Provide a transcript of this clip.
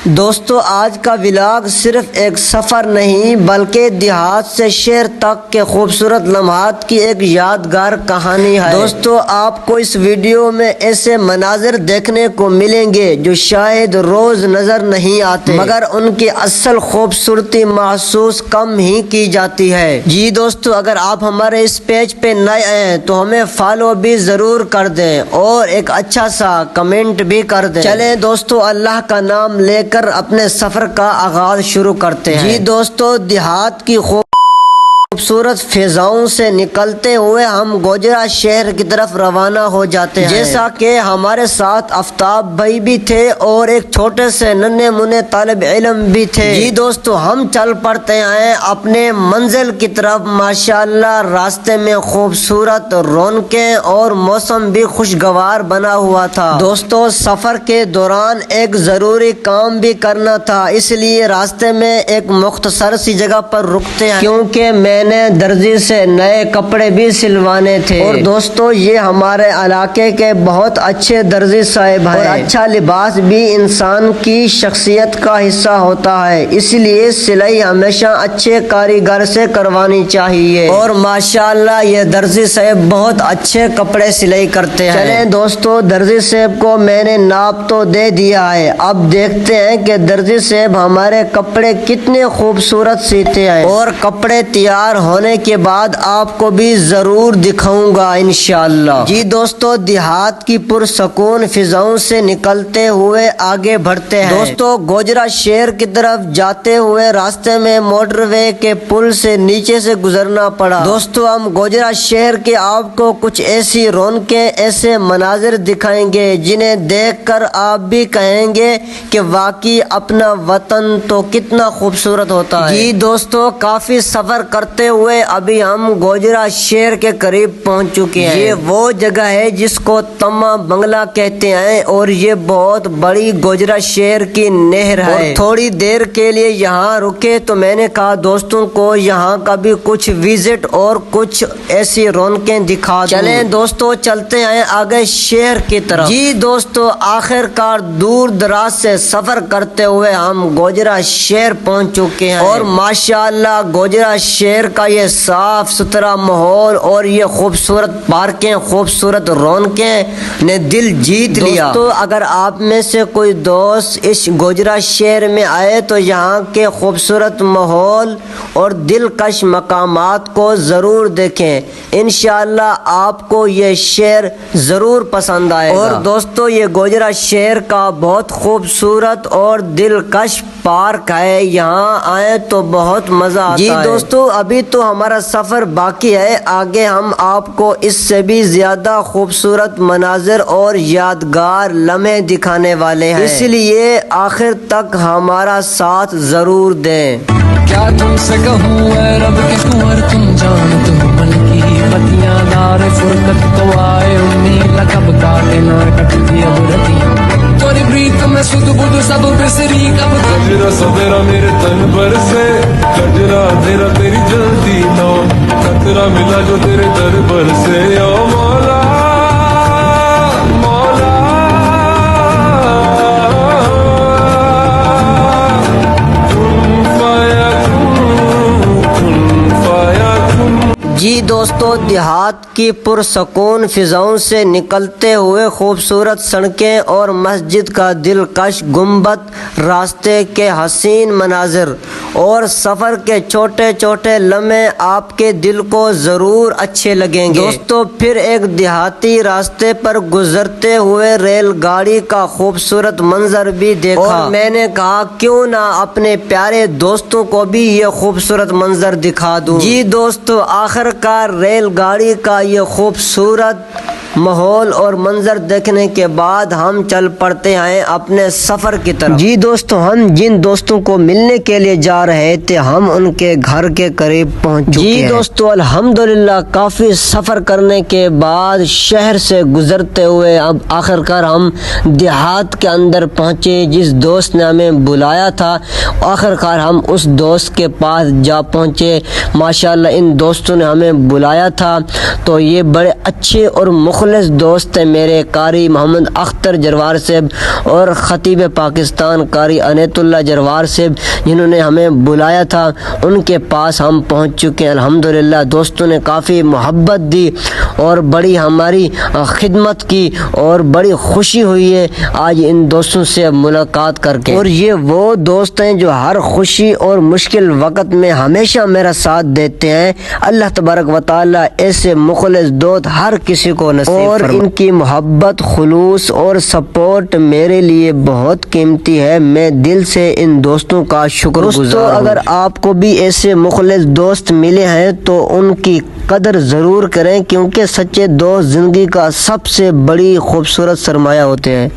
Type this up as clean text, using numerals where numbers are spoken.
دوستو آج کا ولاگ صرف ایک سفر نہیں بلکہ دیہات سے شہر تک کے خوبصورت لمحات کی ایک یادگار کہانی ہے۔ دوستو آپ کو اس ویڈیو میں ایسے مناظر دیکھنے کو ملیں گے جو شاید روز نظر نہیں آتے، مگر ان کی اصل خوبصورتی محسوس کم ہی کی جاتی ہے۔ جی دوستو اگر آپ ہمارے اس پیج پہ نئے ہیں تو ہمیں فالو بھی ضرور کر دیں اور ایک اچھا سا کمنٹ بھی کر دیں۔ چلیں دوستو اللہ کا نام لے کر اپنے سفر کا آغاز شروع کرتے ہیں۔ جی دوستو دیہات کی خوبصورت فضاؤں سے نکلتے ہوئے ہم گوجرا شہر کی طرف روانہ ہو جاتے ہیں، جیسا کہ ہمارے ساتھ آفتاب بھائی بھی تھے اور ایک چھوٹے سے ننھے منھے طالب علم بھی تھے۔ جی دوستو ہم چل پڑتے ہیں اپنے منزل کی طرف۔ ماشاءاللہ راستے میں خوبصورت رونقیں اور موسم بھی خوشگوار بنا ہوا تھا۔ دوستو سفر کے دوران ایک ضروری کام بھی کرنا تھا، اس لیے راستے میں ایک مختصر سی جگہ پر رکتے ہیں کیونکہ میں نے درزی سے نئے کپڑے بھی سلوانے تھے۔ اور دوستو یہ ہمارے علاقے کے بہت اچھے درزی صاحب ہیں اور اچھا لباس بھی انسان کی شخصیت کا حصہ ہوتا ہے، اس لیے سلائی ہمیشہ اچھے کاریگر سے کروانی چاہیے۔ اور ماشاءاللہ یہ درزی صاحب بہت اچھے کپڑے سلائی کرتے ہیں۔ چلیں دوستو درزی صاحب کو میں نے ناپ تو دے دیا ہے، اب دیکھتے ہیں کہ درزی صاحب ہمارے کپڑے کتنے خوبصورت سیتے ہیں، اور کپڑے تیار ہونے کے بعد آپ کو بھی ضرور دکھاؤں گا انشاءاللہ۔ جی دوستو دیہات کی پرسکون فضاؤں سے نکلتے ہوئے آگے بڑھتے ہیں۔ دوستو گوجرا شہر کی طرف جاتے ہوئے راستے میں موٹر وے کے پل سے نیچے سے گزرنا پڑا۔ دوستو ہم گوجرا شہر کے آپ کو کچھ ایسی رونقیں، ایسے مناظر دکھائیں گے جنہیں دیکھ کر آپ بھی کہیں گے کہ واقعی اپنا وطن تو کتنا خوبصورت ہوتا ہے۔ جی دوستو کافی سفر کرتے ہوئے ابھی ہم گوجرا شہر کے قریب پہنچ چکے ہیں۔ یہ وہ جگہ ہے جس کو تما بنگلہ کہتے ہیں اور یہ بہت بڑی گوجرا شہر کی نہر ہے۔ اور تھوڑی دیر کے لیے یہاں رکے تو میں نے کہا دوستوں کو یہاں کا بھی کچھ وزٹ اور کچھ ایسی رونقیں دکھا دوں۔ چلیں دوستو چلتے ہیں آگے شہر کی طرف۔ جی دوستو آخر کار دور دراز سے سفر کرتے ہوئے ہم گوجرا شہر پہنچ چکے ہیں اور ماشاءاللہ گوجرا شہر کا یہ صاف ستھرا ماحول اور یہ خوبصورت پارکیں، خوبصورت رونقیں نے دل جیت لیا۔ دوستو اگر آپ میں سے کوئی دوست اس گوجرا شہر میں آئے تو یہاں کے خوبصورت ماحول اور دلکش مقامات کو ضرور دیکھیں، انشاءاللہ آپ کو یہ شہر ضرور پسند آئے گا۔ اور دوستو یہ گوجرا شہر کا بہت خوبصورت اور دلکش پارک ہے، یہاں آئے تو بہت مزہ آتا ہے۔ جی دوستو ابھی تو ہمارا سفر باقی ہے، آگے ہم آپ کو اس سے بھی زیادہ خوبصورت مناظر اور یادگار لمحے دکھانے والے ہیں، اس لیے آخر تک ہمارا ساتھ ضرور دیں۔ کیا تم سے کہوں اے رب کے کنور تم جان تم من کی پتیاں دار فرقت تو آئے امید کب کاٹے نہ کٹتی اب رتیاں تیری پریت میں سدھ بدھ سب بسری کب کجرا سویرا میرے تن پر سے کجرا تیرا تیری جلدی نہ خطرہ ملا جو تیرے در پر سے او مولا جی دوستو دیہات کی پرسکون فضاؤں سے نکلتے ہوئے خوبصورت سڑکیں اور مسجد کا دلکش گنبد، راستے کے حسین مناظر اور سفر کے چھوٹے چھوٹے لمحے آپ کے دل کو ضرور اچھے لگیں گے۔ دوستو پھر ایک دیہاتی راستے پر گزرتے ہوئے ریل گاڑی کا خوبصورت منظر بھی دیکھا اور میں نے کہا کیوں نہ اپنے پیارے دوستوں کو بھی یہ خوبصورت منظر دکھا دوں۔ جی دوستو آخر کار ریل گاڑی کا یہ خوبصورت ماحول اور منظر دیکھنے کے بعد ہم چل پڑتے ہیں اپنے سفر کی طرف۔ جی دوستو ہم جن دوستوں کو ملنے کے لیے جا رہے تھے ہم ان کے گھر کے قریب پہنچ چکے ہیں۔ جی دوستو الحمدللہ کافی سفر کرنے کے بعد شہر سے گزرتے ہوئے اب آخر کار ہم دیہات کے اندر پہنچے۔ جس دوست نے ہمیں بلایا تھا آخر کار ہم اس دوست کے پاس جا پہنچے۔ ماشاءاللہ ان دوستوں نے ہمیں بلایا تھا تو یہ بڑے اچھے اور مخلص دوست ہیں میرے قاری محمد اختر جروار صاحب اور خطیب پاکستان قاری انیت اللہ جروار صاحب، جنہوں نے ہمیں بلایا تھا، ان کے پاس ہم پہنچ چکے ہیں الحمدللہ۔ دوستوں نے کافی محبت دی اور بڑی ہماری خدمت کی اور بڑی خوشی ہوئی ہے آج ان دوستوں سے ملاقات کر کے۔ اور یہ وہ دوست ہیں جو ہر خوشی اور مشکل وقت میں ہمیشہ میرا ساتھ دیتے ہیں۔ اللہ تبارک و تعالی ایسے مخلص دوست ہر کسی کو نصیب فرمائے۔ اور ان کی محبت، خلوص اور سپورٹ میرے لیے بہت قیمتی ہے۔ میں دل سے ان دوستوں کا شکر گزار ہوں۔ اگر آپ کو بھی ایسے مخلص دوست ملے ہیں تو ان کی قدر ضرور کریں، کیونکہ سچے دوست زندگی کا سب سے بڑی خوبصورت سرمایہ ہوتے ہیں۔